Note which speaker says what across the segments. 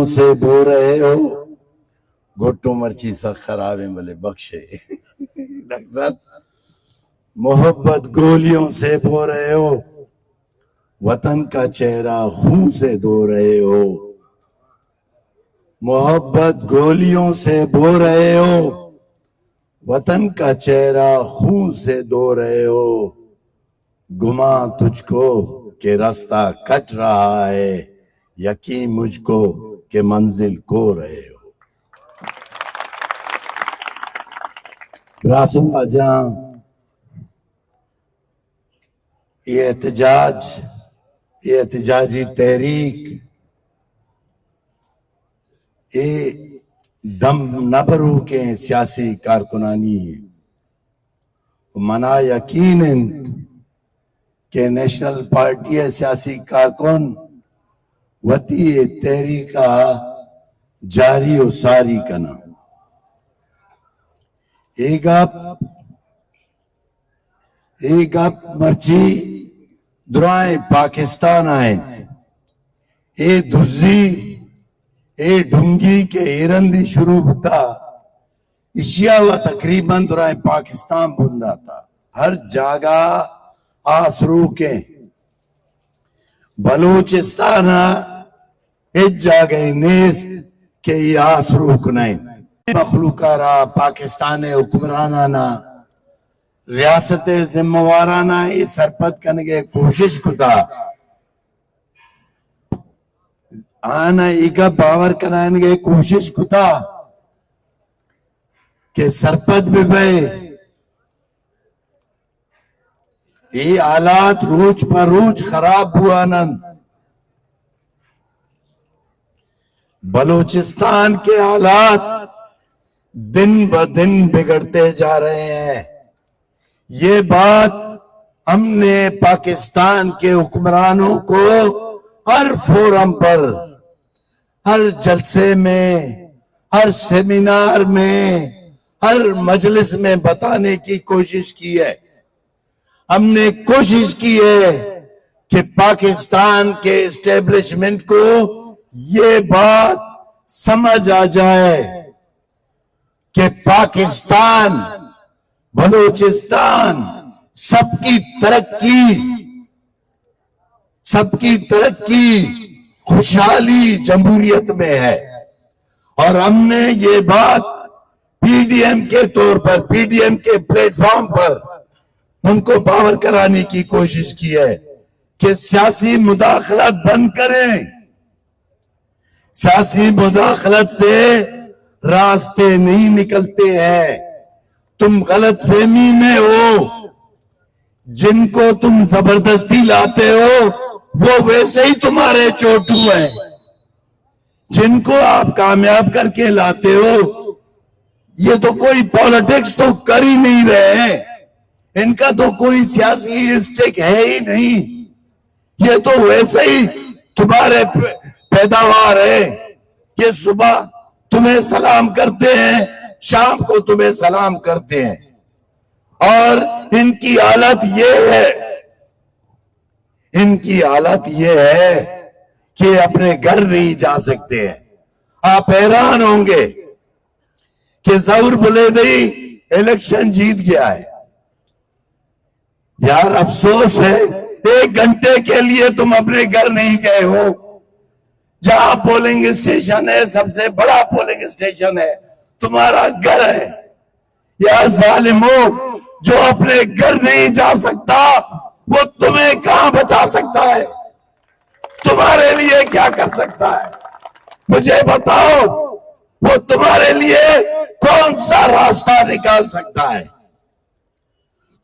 Speaker 1: گولیوں سے بو رہے ہو، گھٹو مرچی سا خرابیں بلے بخشے ڈاکٹر صاحب محبت گولیوں سے بو رہے ہو، وطن کا چہرہ خون سے دھو رہے ہو، محبت گولیوں سے بو رہے ہو، وطن کا چہرہ خون سے دھو رہے ہو، گما تجھ کو کہ راستہ کٹ رہا ہے، یقین مجھ کو کہ منزل کو رہے ہو۔ راسو جہاں یہ احتجاجی تحریک یہ دم نہ بھرو کے سیاسی کارکنانی ہے، منا یقیناً کہ نیشنل پارٹی ہے سیاسی کارکن وتی تحریکہ جاری و ساری کنا ایک آپ مرچی درائیں پاکستان آئیں اے دھزی اے ڈھنگی کے ایرندی شروع ہوتا اشیاء و تقریباً درائیں پاکستان بندہ تھا، ہر جاگہ آسرو کے بلوچستان اس جاگہ نیس کہ یہ آسرو کنائیں مخلوقارا پاکستان حکمرانانا ریاست ذمہوارانا یہ سرپت کرنے کوشش کتا آنا ایگا باور کرنے کوشش کتا کہ سرپت بھی بے یہ حالات روز پر روز خراب ہوا نند بلوچستان کے حالات دن بدن بگڑتے جا رہے ہیں، یہ بات ہم نے پاکستان کے حکمرانوں کو ہر فورم پر، ہر جلسے میں، ہر سیمینار میں، ہر مجلس میں بتانے کی کوشش کی ہے۔ ہم نے کوشش کی ہے کہ پاکستان کے اسٹیبلشمنٹ کو یہ بات سمجھ آ جائے کہ پاکستان بلوچستان سب کی ترقی خوشحالی جمہوریت میں ہے، اور ہم نے یہ بات پی ڈی ایم کے طور پر پی ڈی ایم کے پلیٹ فارم پر ان کو باور کرانے کی کوشش کی ہے کہ سیاسی مداخلت بند کریں، سیاسی مداخلت سے راستے نہیں نکلتے ہیں، تم غلط فہمی میں ہو، جن کو تم زبردستی لاتے ہو وہ ویسے ہی تمہارے چوٹو ہیں، جن کو آپ کامیاب کر کے لاتے ہو یہ تو کوئی پالیٹکس تو کر ہی نہیں رہے ہیں، ان کا تو کوئی سیاسی اسٹیک ہے ہی نہیں، یہ تو ویسے ہی تمہارے پیداوار ہے، یہ صبح تمہیں سلام کرتے ہیں شام کو تمہیں سلام کرتے ہیں، اور ان کی حالت یہ ہے کہ اپنے گھر نہیں جا سکتے ہیں۔ آپ حیران ہوں گے کہ ظہور بلیدی الیکشن جیت گیا ہے، یار افسوس ہے 1 گھنٹے کے لیے تم اپنے گھر نہیں گئے ہو، جہاں پولنگ اسٹیشن ہے سب سے بڑا پولنگ اسٹیشن ہے تمہارا گھر ہے، یا ظالمو جو اپنے گھر نہیں جا سکتا وہ تمہیں کہاں بچا سکتا ہے، تمہارے لیے کیا کر سکتا ہے، مجھے بتاؤ وہ تمہارے لیے کون سا راستہ نکال سکتا ہے؟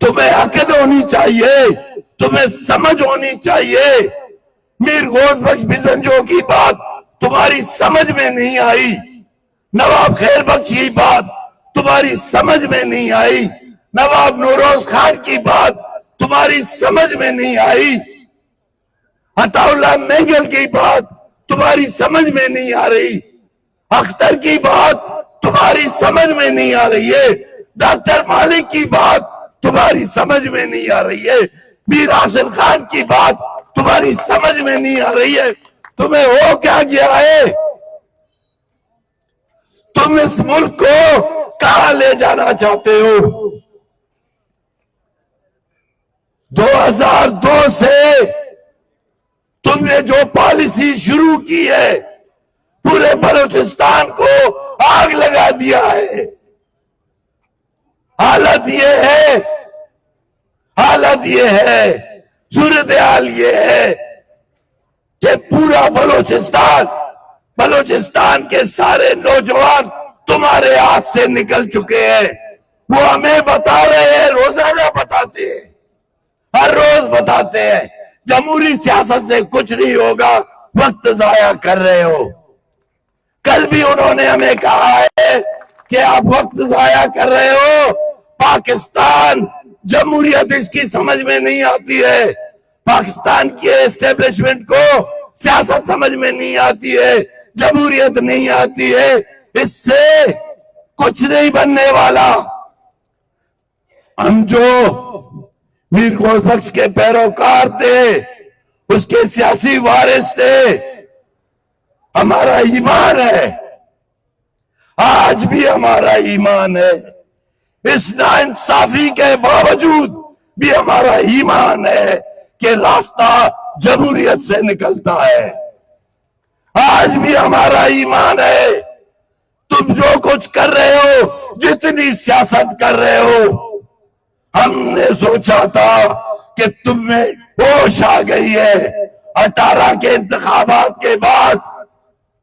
Speaker 1: تمہیں عقل ہونی چاہیے، تمہیں سمجھ ہونی چاہیے، میر غوث بخش بزنجو کی بات تمہاری سمجھ میں نہیں آئی، نواب خیر بخش کی بات تمہاری سمجھ میں نہیں آئی، نواب نوروز خان کی بات تمہاری سمجھ میں نہیں آئی، عطا اللہ مینگل کی بات تمہاری سمجھ میں نہیں آ رہی، اختر کی بات تمہاری سمجھ میں نہیں آ رہی ہے، ڈاکٹر مالک کی بات تمہاری سمجھ میں نہیں آ رہی ہے، میر حاصل خان کی بات تمہاری سمجھ میں نہیں آ رہی ہے، تمہیں ہو کیا گیا ہے؟ تم اس ملک کو کہاں لے جانا چاہتے ہو؟ 2002 سے تم نے جو پالیسی شروع کی ہے پورے بلوچستان کو آگ لگا دیا ہے۔ حالت یہ ہے صورتحال یہ ہے کہ پورا بلوچستان کے سارے نوجوان تمہارے ہاتھ سے نکل چکے ہیں۔ وہ ہمیں بتا رہے ہیں، روزانہ بتاتے ہیں، ہر روز بتاتے ہیں جمہوری سیاست سے کچھ نہیں ہوگا، وقت ضائع کر رہے ہو۔ کل بھی انہوں نے ہمیں کہا ہے کہ آپ وقت ضائع کر رہے ہو، پاکستان جمہوریت اس کی سمجھ میں نہیں آتی ہے، پاکستان کی اسٹیبلشمنٹ کو سیاست سمجھ میں نہیں آتی ہے، جمہوریت نہیں آتی ہے، اس سے کچھ نہیں بننے والا۔ ہم جو میر قوس بخش کے پیروکار تھے، اس کے سیاسی وارث تھے، ہمارا ایمان ہے، آج بھی ہمارا ایمان ہے، اس ناانصافی کے باوجود بھی ہمارا ایمان ہے کہ راستہ جمہوریت سے نکلتا ہے۔ آج بھی ہمارا ایمان ہے، تم جو کچھ کر رہے ہو، جتنی سیاست کر رہے ہو، ہم نے سوچا تھا کہ تم میں ہوش آ گئی ہے۔ 18 کے انتخابات کے بعد،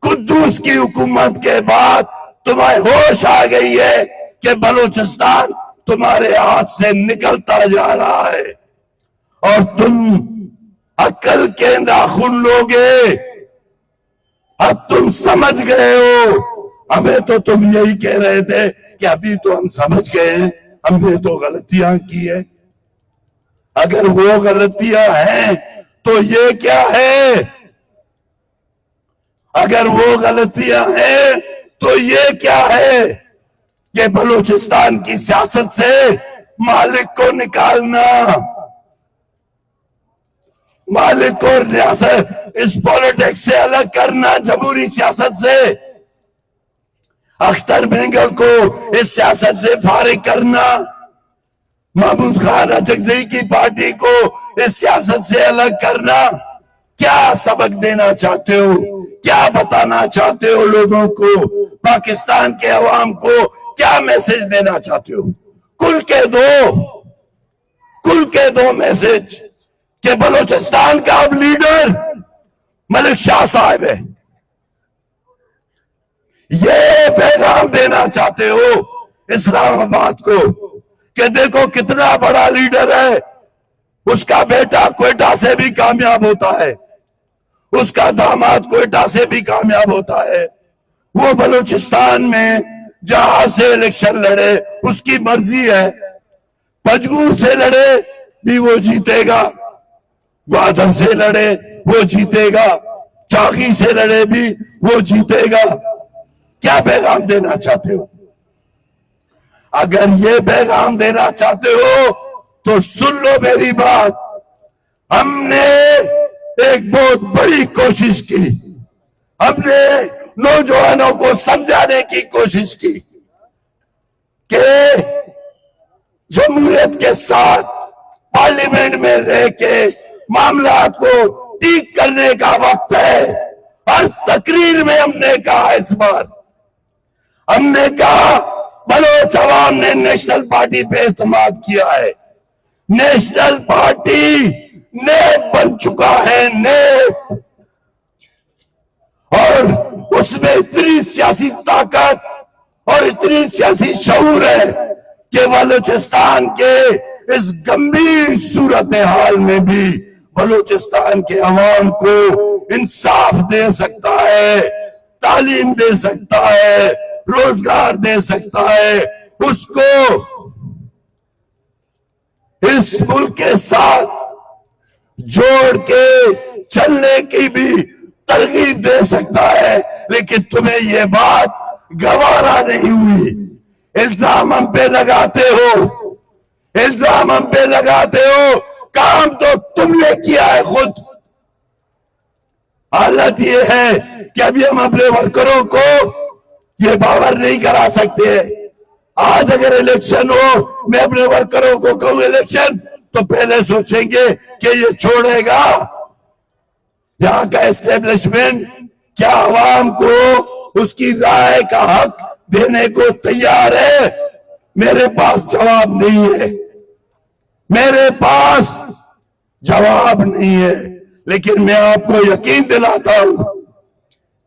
Speaker 1: قدوس کی حکومت کے بعد تمہیں ہوش آ گئی ہے کہ بلوچستان تمہارے ہاتھ سے نکلتا جا رہا ہے، اور تم عقل کے ناخن لوگے۔ اب تم سمجھ گئے ہو۔ ہمیں تو تم یہی کہہ رہے تھے کہ ابھی تو ہم سمجھ گئے ہیں، ہم نے تو غلطیاں کی ہے۔ اگر وہ غلطیاں ہیں تو یہ کیا ہے؟ اگر وہ غلطیاں ہیں تو یہ کیا ہے کہ بلوچستان کی سیاست سے مالک کو نکالنا، مالک کو ریاست اس پولیٹکس سے الگ کرنا، جمہوری سیاست سے اختر مینگل کو اس سیاست سے فارغ کرنا، محمود خان اچکزئی کی پارٹی کو اس سیاست سے الگ کرنا۔ کیا سبق دینا چاہتے ہو؟ کیا بتانا چاہتے ہو لوگوں کو؟ پاکستان کے عوام کو کیا میسج دینا چاہتے ہو؟ کل کے دو میسج کہ بلوچستان کا اب لیڈر ملک شاہ صاحب ہے۔ یہ پیغام دینا چاہتے ہو اسلام آباد کو کہ دیکھو کتنا بڑا لیڈر ہے، اس کا بیٹا کوئٹہ سے بھی کامیاب ہوتا ہے، اس کا داماد کوئٹہ سے بھی کامیاب ہوتا ہے، وہ بلوچستان میں جہاں سے الیکشن لڑے اس کی مرضی ہے، پنجگور سے لڑے بھی وہ جیتے گا، گوادر سے لڑے وہ جیتے گا، چاغی سے لڑے بھی وہ جیتے گا۔ کیا پیغام دینا چاہتے ہو؟ اگر یہ پیغام دینا چاہتے ہو تو سن لو میری بات۔ ہم نے ایک بہت بڑی کوشش کی، ہم نے نوجوانوں کو سمجھانے کی کوشش کی کہ جمہوریت کے ساتھ پارلیمنٹ میں رہ کے معاملات کو ٹھیک کرنے کا وقت ہے۔ ہر تقریر میں ہم نے کہا، اس بار ہم نے کہا بلوچ عوام نے نیشنل پارٹی پہ اعتماد کیا ہے، نیشنل پارٹی نیب بن چکا ہے، نیب، اور اس میں اتنی سیاسی طاقت اور اتنی سیاسی شعور ہے کہ بلوچستان کے اس گمبھیر صورتحال میں بھی بلوچستان کے عوام کو انصاف دے سکتا ہے، تعلیم دے سکتا ہے، روزگار دے سکتا ہے، اس کو اس ملک کے ساتھ جوڑ کے چلنے کی بھی ترغیب دے سکتا ہے۔ لیکن تمہیں یہ بات گوارا نہیں ہوئی، الزام ہم پہ لگاتے ہو، الزام ہم پہ لگاتے ہو، کام تو تم نے کیا ہے خود۔ حالت یہ ہے کہ ابھی ہم اپنے ورکروں کو یہ باور نہیں کرا سکتے. آج اگر الیکشن ہو، میں اپنے ورکروں کو کہوں الیکشن، تو پہلے سوچیں گے کہ یہ چھوڑے گا یہاں کا اسٹیبلشمنٹ؟ کیا عوام کو اس کی رائے کا حق دینے کو تیار ہے؟ میرے پاس جواب نہیں ہے، میرے پاس جواب نہیں ہے. لیکن میں آپ کو یقین دلاتا ہوں،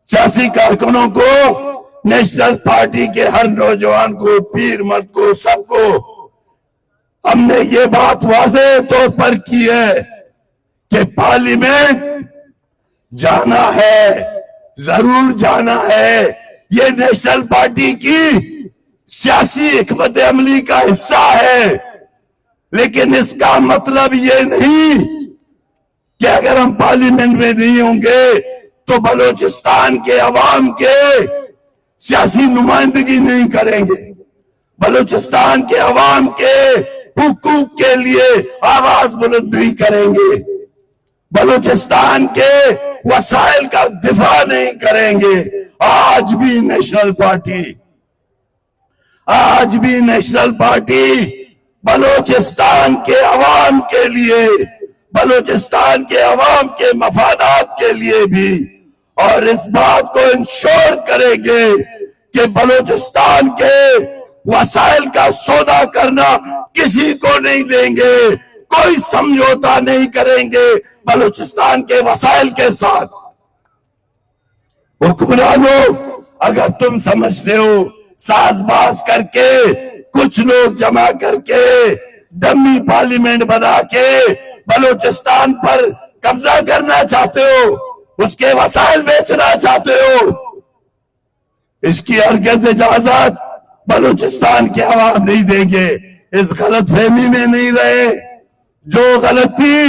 Speaker 1: سیاسی کارکنوں کو، نیشنل پارٹی کے ہر نوجوان کو، پیر مرد کو، سب کو ہم نے یہ بات واضح طور پر کی ہے کہ پارلیمنٹ جانا ہے، ضرور جانا ہے. یہ نیشنل پارٹی کی سیاسی حکمت عملی کا حصہ ہے. لیکن اس کا مطلب یہ نہیں کہ اگر ہم پارلیمنٹ میں نہیں ہوں گے تو بلوچستان کے عوام کے سیاسی نمائندگی نہیں کریں گے، بلوچستان کے عوام کے حقوق کے لیے آواز بلند نہیں کریں گے، بلوچستان کے وسائل کا دفاع نہیں کریں گے. آج بھی نیشنل پارٹی بلوچستان کے عوام کے لیے، بلوچستان کے عوام کے مفادات کے لیے بھی، اور اس بات کو انشور کریں گے کہ بلوچستان کے وسائل کا سودا کرنا کسی کو نہیں دیں گے، کوئی سمجھوتا نہیں کریں گے بلوچستان کے وسائل کے ساتھ. حکمرانوں، اگر تم سمجھتے ہو ساز باز کر کے، کچھ لوگ جمع کر کے، ڈمی پارلیمنٹ بنا کے بلوچستان پر قبضہ کرنا چاہتے ہو، اس کے وسائل بیچنا چاہتے ہو، اس کی ہرگز اجازت بلوچستان کے عوام نہیں دیں گے. اس غلط فہمی میں نہیں رہے. جو غلطی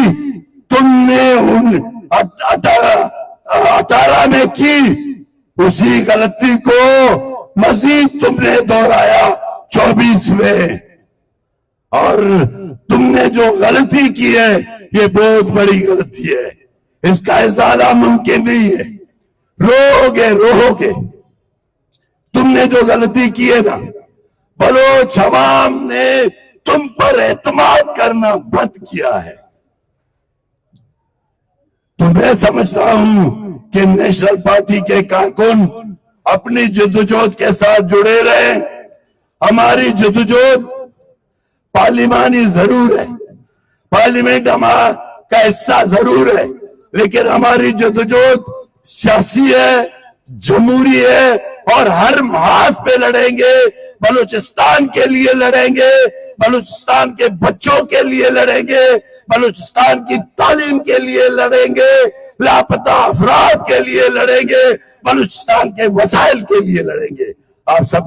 Speaker 1: تم نے 18 میں کی، اسی غلطی کو مزید تم نے دہرایا 24 میں. اور تم نے جو غلطی کی ہے یہ بہت بڑی غلطی ہے، اس کا ازالہ ممکن نہیں ہے. رو گے. تم نے جو غلطی کی ہے نا، بلوچ عوام نے تم پر اعتماد کرنا بند کیا ہے. تو میں سمجھتا ہوں کہ نیشنل پارٹی کے کارکن اپنی جدوجہد کے ساتھ جڑے رہے. ہماری جدوجہد پارلیمانی ضرور ہے، پارلیمنٹ ہمارا کا حصہ ضرور ہے، لیکن ہماری جدوجہد سیاسی ہے، جمہوری ہے، اور ہر محاذ پہ لڑیں گے. بلوچستان کے لیے لڑیں گے، بلوچستان کے بچوں کے لیے لڑیں گے، بلوچستان کی تعلیم کے لیے لڑیں گے، لاپتہ افراد کے لیے لڑیں گے، بلوچستان کے وسائل کے لیے لڑیں گے. آپ سب